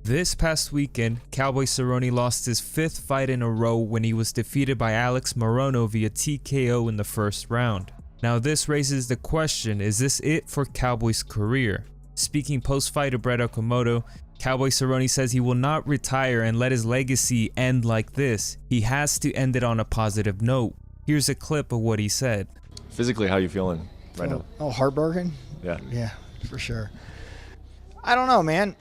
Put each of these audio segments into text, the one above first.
This past weekend, Cowboy Cerrone lost his 5th fight in a row when he was defeated by Morono via TKO in the first round. Now this raises the question, is this it for Cowboy's career? Speaking post-fight to Brett Okamoto, Cowboy Cerrone says he will not retire and let his legacy end like this. He has to end it on a positive note. Here's a clip of what he said. Physically, how you feeling right now? Oh, heartbroken? Yeah. Yeah, for sure. I don't know, man.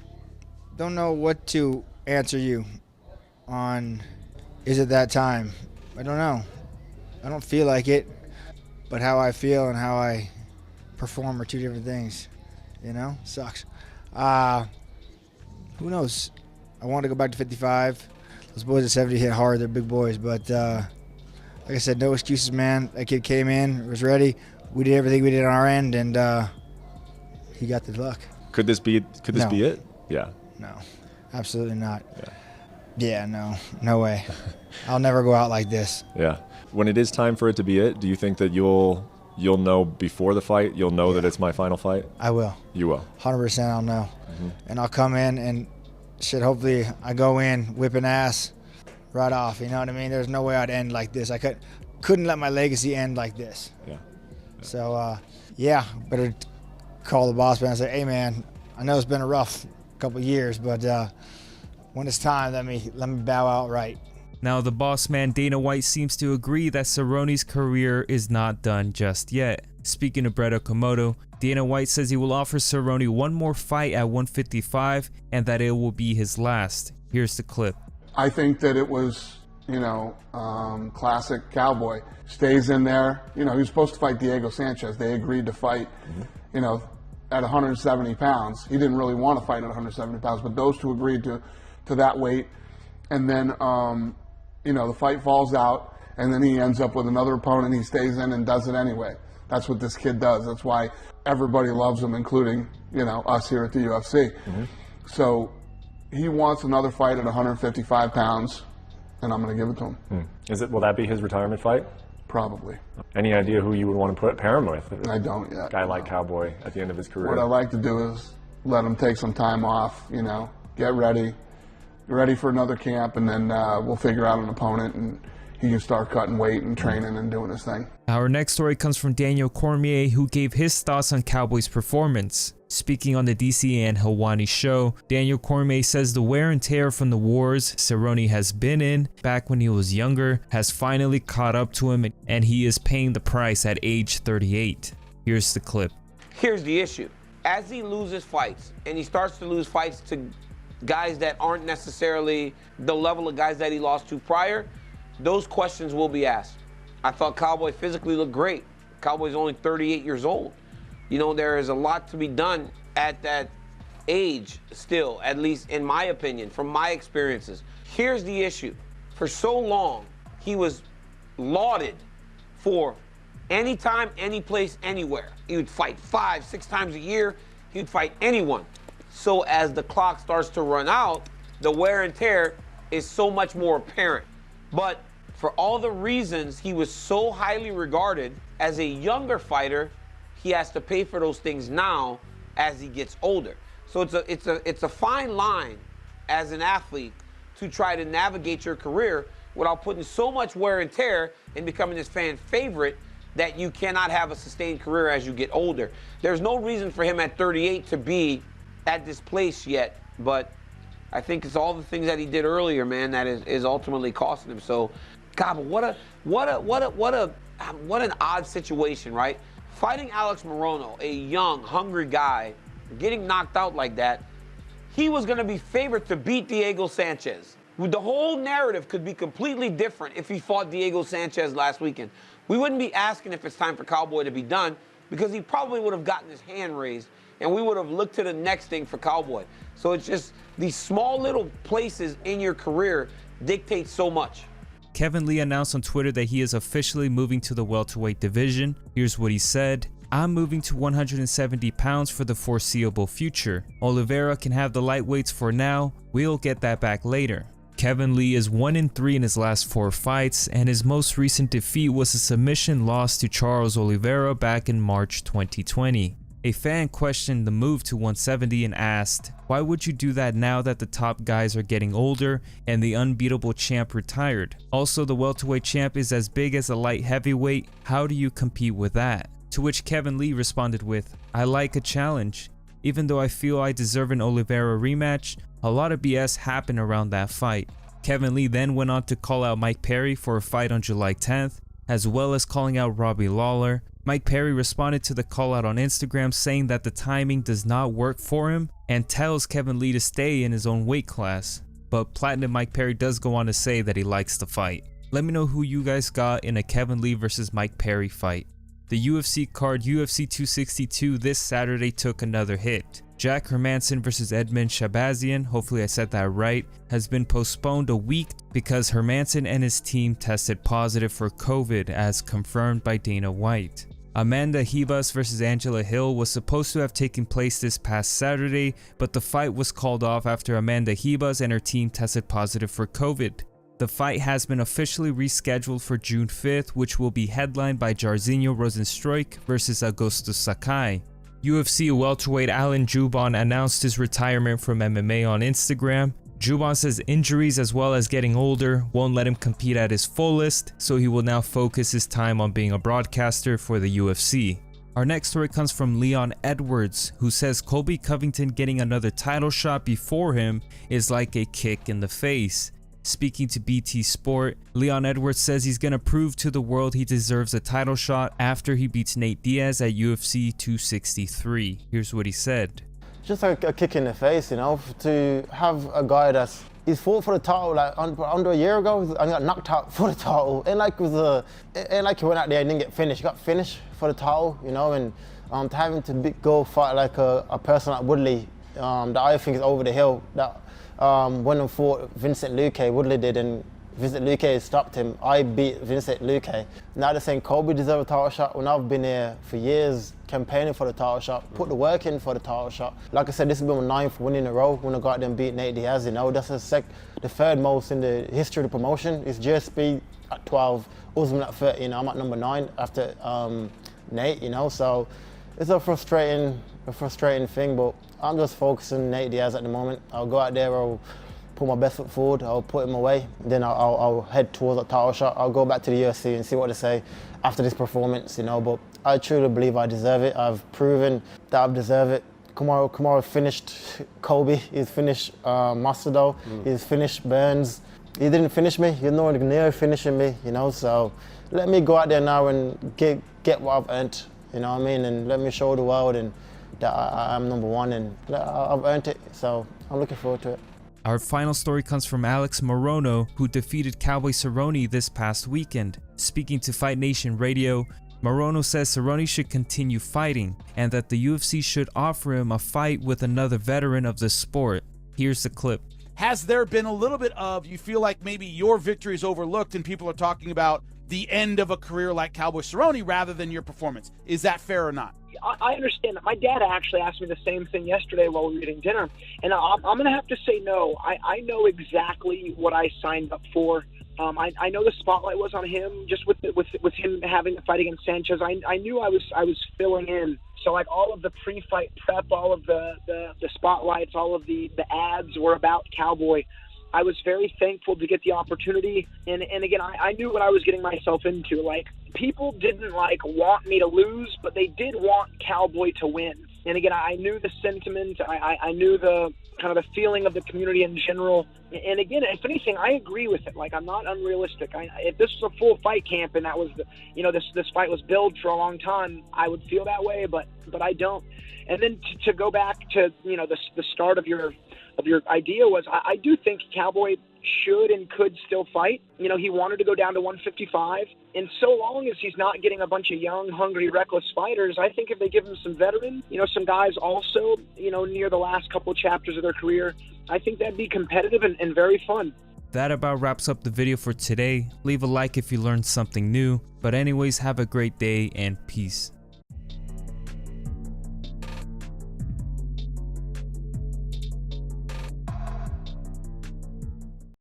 Don't know what to answer you on, is it that time? I don't know. I don't feel like it, but how I feel and how I perform are two different things. You know, sucks. Who knows? I want to go back to 55. Those boys at 70 hit hard. They're big boys, but like I said, no excuses, man. That kid came in, was ready. We did everything we did on our end, and he got the luck. Could this be it? Yeah. No, absolutely not. Yeah, no way. I'll never go out like this. Yeah. When it is time for it to be it, do you think that you'll know before the fight? You'll know that it's my final fight? I will. You will? 100% I'll know. And I'll come in and shit, hopefully I go in whipping ass right off. You know what I mean? There's no way I'd end like this. I couldn't let my legacy end like this. Yeah. So, yeah, better call the boss man and say, hey, man, I know it's been a rough couple years, but when it's time, let me bow out right. Now the boss man Dana White seems to agree that Cerrone's career is not done just yet. Speaking of Brett Okamoto, Dana White says he will offer Cerrone one more fight at 155 and that it will be his last. Here's the clip. I think that it was, classic Cowboy. Stays in there. He was supposed to fight Diego Sanchez. They agreed to fight, at 170 pounds. He didn't really want to fight at 170 pounds, but those two agreed to that weight. And then, the fight falls out, and then he ends up with another opponent. He stays in and does it anyway. That's what this kid does. That's why everybody loves him, including, us here at the UFC. So he wants another fight at 155 pounds, and I'm going to give it to him. Will that be his retirement fight? Probably. Any idea who you would want to pair him with? I don't yet. A guy like Cowboy at the end of his career. What I like to do is let him take some time off, get ready for another camp, and then we'll figure out an opponent, and he can start cutting weight and training and doing his thing. Our next story comes from Daniel Cormier, who gave his thoughts on Cowboy's performance. Speaking on the DC and Helwani show, Daniel Cormier says the wear and tear from the wars Cerrone has been in back when he was younger has finally caught up to him, and he is paying the price at age 38. Here's the clip. Here's the issue. As he loses fights, and he starts to lose fights to guys that aren't necessarily the level of guys that he lost to prior, those questions will be asked. I thought Cowboy physically looked great. Cowboy's only 38 years old. There is a lot to be done at that age still, at least in my opinion, from my experiences. Here's the issue. For so long, he was lauded for anytime, any place, anywhere. He would fight 5-6 times a year. He would fight anyone. So as the clock starts to run out, the wear and tear is so much more apparent. But for all the reasons he was so highly regarded as a younger fighter, he has to pay for those things now as he gets older. So it's a fine line as an athlete to try to navigate your career without putting so much wear and tear and becoming this fan favorite that you cannot have a sustained career as you get older. There's no reason for him at 38 to be at this place yet, but I think it's all the things that he did earlier, man, that is ultimately costing him. So, God, but what an odd situation, right? Fighting Morono, a young, hungry guy, getting knocked out like that, he was going to be favored to beat Diego Sanchez. The whole narrative could be completely different if he fought Diego Sanchez last weekend. We wouldn't be asking if it's time for Cowboy to be done because he probably would have gotten his hand raised and we would have looked to the next thing for Cowboy. So it's just these small little places in your career dictate so much. Kevin Lee announced on Twitter that he is officially moving to the welterweight division. Here's what he said. I'm moving to 170 pounds for the foreseeable future. Oliveira can have the lightweights for now. We'll get that back later. Kevin Lee is 1-3 in his last 4 fights, and his most recent defeat was a submission loss to Charles Oliveira back in March 2020. A fan questioned the move to 170 and asked, why would you do that now that the top guys are getting older and the unbeatable champ retired? Also, the welterweight champ is as big as a light heavyweight. How do you compete with that? To which Kevin Lee responded with, I like a challenge. Even though I feel I deserve an Oliveira rematch, a lot of BS happened around that fight. Kevin Lee then went on to call out Mike Perry for a fight on July 10th, as well as calling out Robbie Lawler. Mike Perry responded to the call out on Instagram saying that the timing does not work for him and tells Kevin Lee to stay in his own weight class. But Platinum Mike Perry does go on to say that he likes the fight. Let me know who you guys got in a Kevin Lee versus Mike Perry fight. The UFC card UFC 262 this Saturday took another hit. Jack Hermansson versus Edmen Shabazyan, hopefully I said that right, has been postponed a week because Hermansson and his team tested positive for COVID as confirmed by Dana White. Amanda Ribas versus Angela Hill was supposed to have taken place this past Saturday, but the fight was called off after Amanda Ribas and her team tested positive for COVID. The fight has been officially rescheduled for June 5th, which will be headlined by Jairzinho Rozenstruik versus Augusto Sakai. UFC welterweight Alan Juban announced his retirement from MMA on Instagram. Juban says injuries as well as getting older won't let him compete at his fullest, so he will now focus his time on being a broadcaster for the UFC. Our next story comes from Leon Edwards, who says Colby Covington getting another title shot before him is like a kick in the face. Speaking to BT Sport, Leon Edwards says he's going to prove to the world he deserves a title shot after he beats Nate Diaz at UFC 263. Here's what he said. Just like a kick in the face, you know, to have a guy he's fought for the title like under a year ago and got knocked out for the title. And like he went out there and didn't get finished. He got finished for the title, you know, and to having to go fight like a person like Woodley that I think is over the hill. That when I fought Vincent Luque, Woodley did, and Vincent Luque stopped him. I beat Vincent Luque. Now they're saying Colby deserves a title shot when I've been here for years campaigning for the title shot, put the work in for the title shot. Like I said, this has been my 9th win in a row when I got there and beat Nate Diaz. You know, that's the third most in the history of the promotion. It's GSP at 12, Usman at 13. You know, I'm at number 9 after Nate. You know, so it's a frustrating thing, but I'm just focusing on Nate Diaz at the moment. I'll go out there, I'll put my best foot forward, I'll put him away, then I'll head towards that title shot. I'll go back to the UFC and see what they say after this performance, you know, but I truly believe I deserve it. I've proven that I deserve it. Kamaru finished Colby, he's finished Masvidal, he's finished Burns. He didn't finish me, he's nowhere near finishing me, you know, so let me go out there now and get what I've earned, you know what I mean, and let me show the world and that I'm number 1 and I've earned it, so I'm looking forward to it. Our final story comes from Alex Morono, who defeated Cowboy Cerrone this past weekend. Speaking to Fight Nation Radio, Morono says Cerrone should continue fighting and that the UFC should offer him a fight with another veteran of the sport. Here's the clip. Has there been a little bit of, you feel like maybe your victory is overlooked and people are talking about the end of a career like Cowboy Cerrone rather than your performance? Is that fair or not? I understand that. My dad actually asked me the same thing yesterday while we were eating dinner, and I'm going to have to say no. I know exactly what I signed up for. I know the spotlight was on him, just with him having the fight against Sanchez. I knew I was filling in. So like all of the pre-fight prep, all of the spotlights, all of the ads were about Cowboy. I was very thankful to get the opportunity, and again, I knew what I was getting myself into. Like, people didn't want me to lose, but they did want Cowboy to win. And again, I knew the sentiment, I knew the kind of the feeling of the community in general. And again, if anything, I agree with it. Like, I'm not unrealistic. If this was a full fight camp and that was this fight was billed for a long time, I would feel that way, but I don't. And then to go back to the start of your idea was, I do think Cowboy should and could still fight. He wanted to go down to 155, and so long as he's not getting a bunch of young, hungry, reckless fighters, I think if they give him some veteran, some guys also, near the last couple of chapters of their career, I think that'd be competitive and very fun. That about wraps up the video for today. Leave a like if you learned something new. But anyways, have a great day and peace.